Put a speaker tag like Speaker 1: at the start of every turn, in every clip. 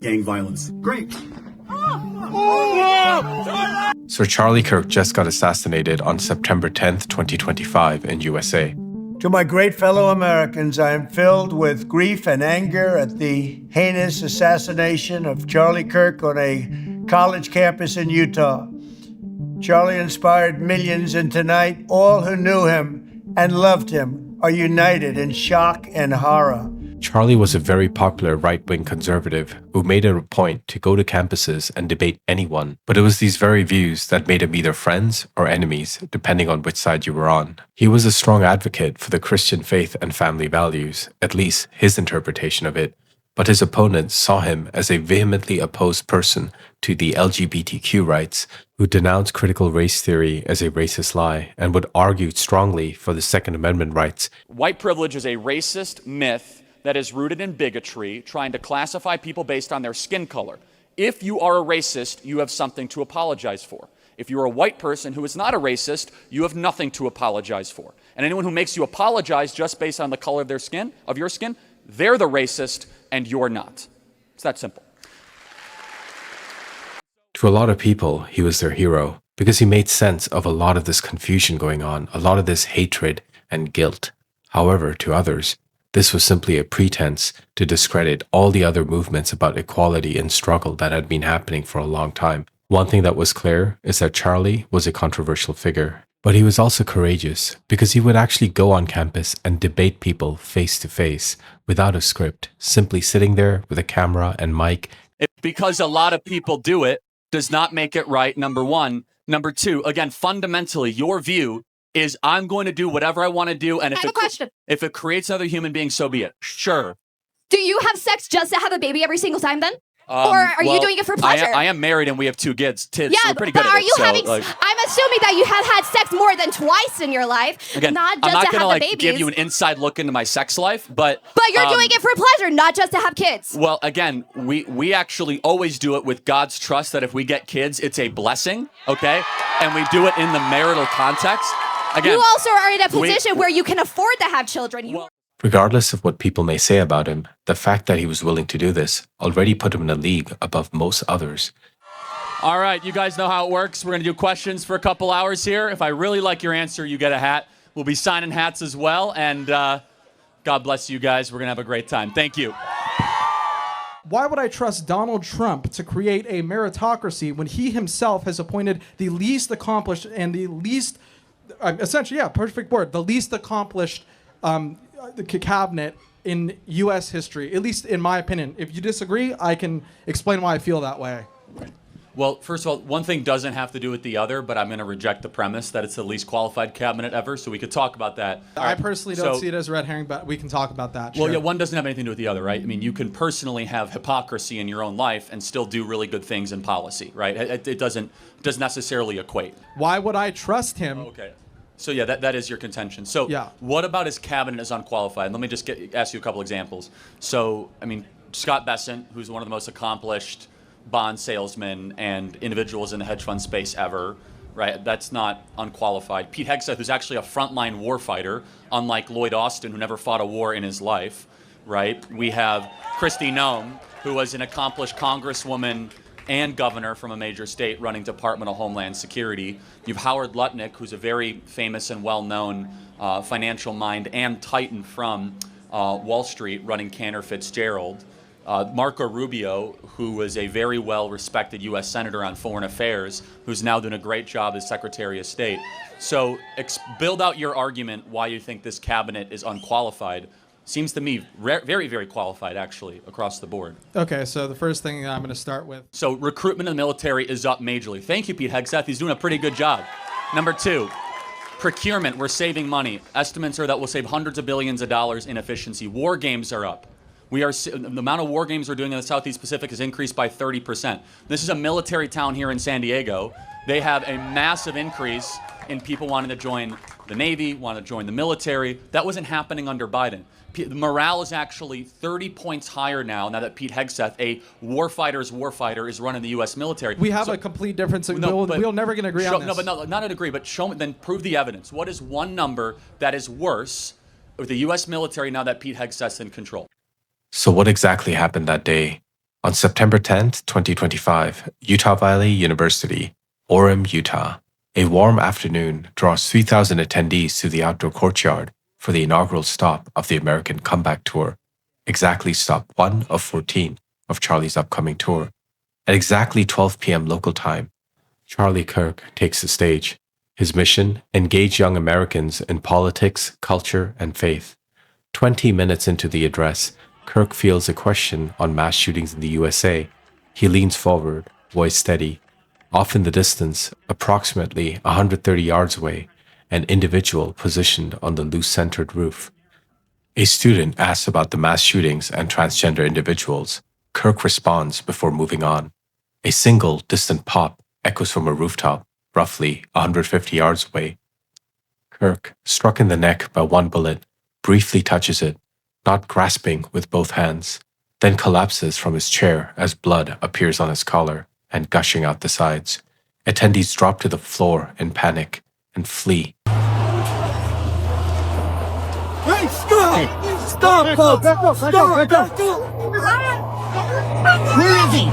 Speaker 1: gang violence. Great.
Speaker 2: Sir Charlie Kirk just got assassinated on September 10th, 2025 in USA.
Speaker 3: To my great fellow Americans, I am filled with grief and anger at the heinous assassination of Charlie Kirk on a college campus in Utah. Charlie inspired millions, and tonight, all who knew him and loved him are united in shock and horror.
Speaker 2: Charlie was a very popular right-wing conservative who made it a point to go to campuses and debate anyone, but it was these very views that made him either friends or enemies, depending on which side you were on. He was a strong advocate for the Christian faith and family values, at least his interpretation of it, but his opponents saw him as a vehemently opposed person to the LGBTQ rights, who denounced critical race theory as a racist lie and would argue strongly for the Second Amendment rights.
Speaker 4: White privilege is a racist myth that is rooted in bigotry, trying to classify people based on their skin color. If you are a racist, you have something to apologize for. If you're a white person who is not a racist, you have nothing to apologize for. And anyone who makes you apologize just based on the color of their skin, they're the racist and you're not. It's that simple.
Speaker 2: To a lot of people, he was their hero because he made sense of a lot of this confusion going on, a lot of this hatred and guilt. However, to others, this was simply a pretense to discredit all the other movements about equality and struggle that had been happening for a long time. One thing that was clear is that Charlie was a controversial figure, but he was also courageous because he would actually go on campus and debate people face to face without a script, simply sitting there with a camera and mic.
Speaker 4: Because a lot of people do it does not make it right, number one. Number two, again, fundamentally, your view is I'm going to do whatever I want to do, and if it creates other human beings, so be it. Sure.
Speaker 5: Do you have sex just to have a baby every single time then? Or are you doing it for pleasure?
Speaker 4: I am married and we have 2 kids.
Speaker 5: Yeah,
Speaker 4: so we're pretty good
Speaker 5: but
Speaker 4: at it.
Speaker 5: I'm assuming that you have had sex more than twice in your life,
Speaker 4: again,
Speaker 5: not just
Speaker 4: I'm not
Speaker 5: to
Speaker 4: gonna
Speaker 5: have the babies.
Speaker 4: give you an inside look into my sex life, but
Speaker 5: you're doing it for pleasure, not just to have kids.
Speaker 4: Well, again, we actually always do it with God's trust that if we get kids, it's a blessing, okay? And we do it in the marital context. Again,
Speaker 5: you also are in a position where you can afford to have children.
Speaker 2: Regardless of what people may say about him, the fact that he was willing to do this already put him in a league above most others.
Speaker 4: All right, you guys know how it works. We're going to do questions for a couple hours here. If I really like your answer, you get a hat. We'll be signing hats as well. And God bless you guys. We're going to have a great time. Thank you.
Speaker 6: Why would I trust Donald Trump to create a meritocracy when he himself has appointed the least accomplished and the least, essentially, yeah, perfect word, the least accomplished the cabinet in U.S. history, at least in my opinion. If you disagree, I can explain why I feel that way.
Speaker 4: Well, first of all, one thing doesn't have to do with the other, but I'm going to reject the premise that it's the least qualified cabinet ever, so we could talk about that.
Speaker 6: I personally don't see it as a red herring, but we can talk about that.
Speaker 4: Well,
Speaker 6: sure.
Speaker 4: yeah, one doesn't have anything to do with the other, right? I mean, you can personally have hypocrisy in your own life and still do really good things in policy, right? It doesn't necessarily equate.
Speaker 6: Why would I trust him?
Speaker 4: Okay. So yeah, that is your contention. So
Speaker 6: yeah.
Speaker 4: What about his cabinet is unqualified? Let me just ask you a couple examples. So, I mean, Scott Bessent, who's one of the most accomplished bond salesmen and individuals in the hedge fund space ever, right? That's not unqualified. Pete Hegseth, who's actually a frontline warfighter, unlike Lloyd Austin, who never fought a war in his life, right? We have Kristi Noem, who was an accomplished congresswoman and governor from a major state running Department of Homeland Security. You have Howard Lutnick, who's a very famous and well-known financial mind and titan from Wall Street running Cantor Fitzgerald. Marco Rubio, who was a very well-respected U.S. Senator on Foreign Affairs, who's now doing a great job as Secretary of State. So build out your argument why you think this cabinet is unqualified. Seems to me very, very qualified, actually, across the board.
Speaker 6: Okay, so the first thing I'm going to start with.
Speaker 4: So recruitment in the military is up majorly. Thank you, Pete Hegseth. He's doing a pretty good job. Number 2, procurement. We're saving money. Estimates are that we'll save hundreds of billions of dollars in efficiency. War games are up. The amount of war games we're doing in the Southeast Pacific has increased by 30%. This is a military town here in San Diego. They have a massive increase in people wanting to join the Navy, want to join the military. That wasn't happening under Biden. Morale is actually 30 points higher now that Pete Hegseth, a warfighter's warfighter, is running the U.S. military.
Speaker 6: We have a complete difference. We're never going to agree on this.
Speaker 4: No, but not agree, but show me, then prove the evidence. What is one number that is worse with the U.S. military now that Pete Hegseth's in control?
Speaker 2: So what exactly happened that day? On September 10th, 2025, Utah Valley University, Orem, Utah. A warm afternoon draws 3,000 attendees to the outdoor courtyard for the inaugural stop of the American Comeback Tour, exactly stop 1 of 14 of Charlie's upcoming tour. At exactly 12 p.m. local time, Charlie Kirk takes the stage. His mission: engage young Americans in politics, culture, and faith. 20 minutes into the address, Kirk fields a question on mass shootings in the USA. He leans forward, voice steady. Off in the distance, approximately 130 yards away, an individual positioned on the loose-centered roof. A student asks about the mass shootings and transgender individuals. Kirk responds before moving on. A single, distant pop echoes from a rooftop, roughly 150 yards away. Kirk, struck in the neck by one bullet, briefly touches it, not grasping with both hands, then collapses from his chair as blood appears on his collar and gushing out the sides. Attendees drop to the floor in panic and flee.
Speaker 1: Hey, stop! Stop, folks! Stop! Where is he?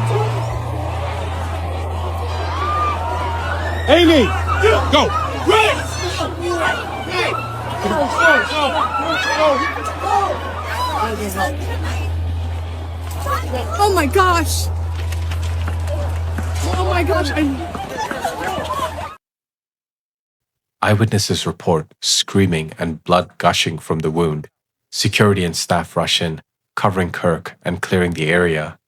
Speaker 1: Amy! Go!
Speaker 7: Oh my gosh! Oh my gosh!
Speaker 2: Eyewitnesses report screaming and blood gushing from the wound. Security and staff rush in, covering Kirk and clearing the area.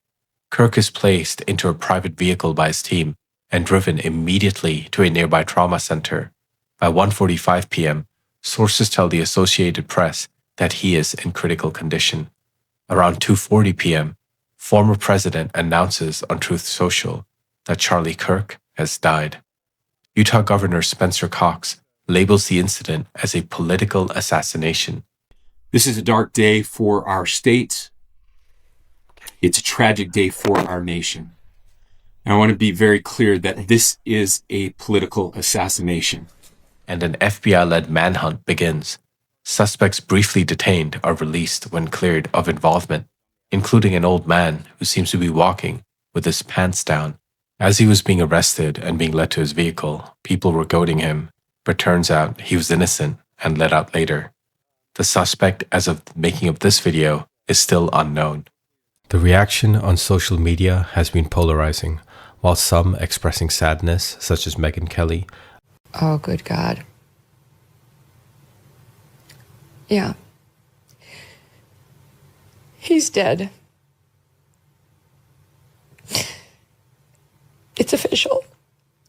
Speaker 2: Kirk is placed into a private vehicle by his team and driven immediately to a nearby trauma center. By 1:45 p.m., sources tell the Associated Press that he is in critical condition. Around 2:40 p.m., former president announces on Truth Social that Charlie Kirk has died. Utah Governor Spencer Cox labels the incident as a political assassination.
Speaker 8: This is a dark day for our state. It's a tragic day for our nation. And I want to be very clear that this is a political assassination.
Speaker 2: And an FBI-led manhunt begins. Suspects briefly detained are released when cleared of involvement, including an old man who seems to be walking with his pants down. As he was being arrested and being led to his vehicle, people were goading him, but turns out he was innocent and let out later. The suspect, as of the making of this video, is still unknown. The reaction on social media has been polarizing, while some expressing sadness, such as Megyn Kelly.
Speaker 9: Oh, good God. Yeah. He's dead. It's official.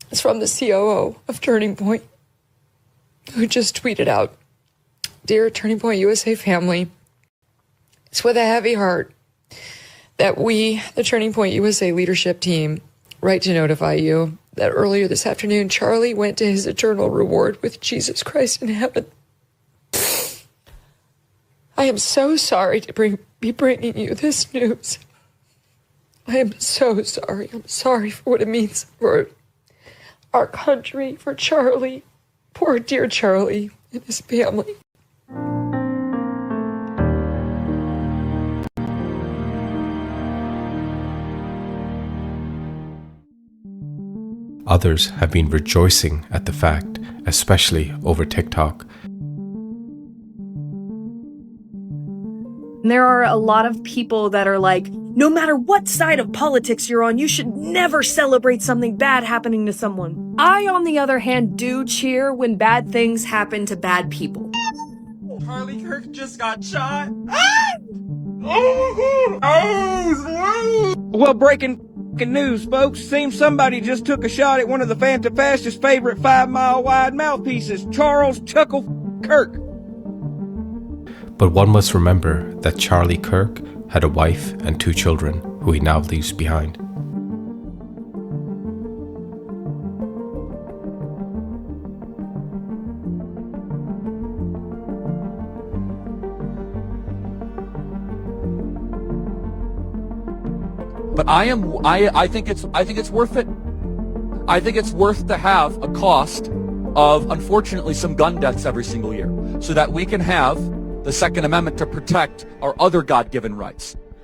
Speaker 9: It's from the COO of Turning Point, who just tweeted out, "Dear Turning Point USA family, it's with a heavy heart that we, the Turning Point USA leadership team, write to notify you that earlier this afternoon, Charlie went to his eternal reward with Jesus Christ in heaven. I am so sorry to be bringing you this news. I am so sorry. I'm sorry for what it means for our country, for Charlie, poor dear Charlie and his family."
Speaker 2: Others have been rejoicing at the fact, especially over TikTok.
Speaker 10: There are a lot of people that are like, no matter what side of politics you're on, you should never celebrate something bad happening to someone. I, on the other hand, do cheer when bad things happen to bad people.
Speaker 1: Charlie Kirk just got shot. Well, breaking news, folks. Seems somebody just took a shot at one of the Fantafast's favorite 5-mile-wide mouthpieces, Charles Chuckle Kirk.
Speaker 2: But one must remember that Charlie Kirk had a wife and 2 children who he now leaves behind.
Speaker 11: But I think it's worth it. I think it's worth to have a cost of, unfortunately, some gun deaths every single year, so that we can have the Second Amendment to protect our other God-given rights.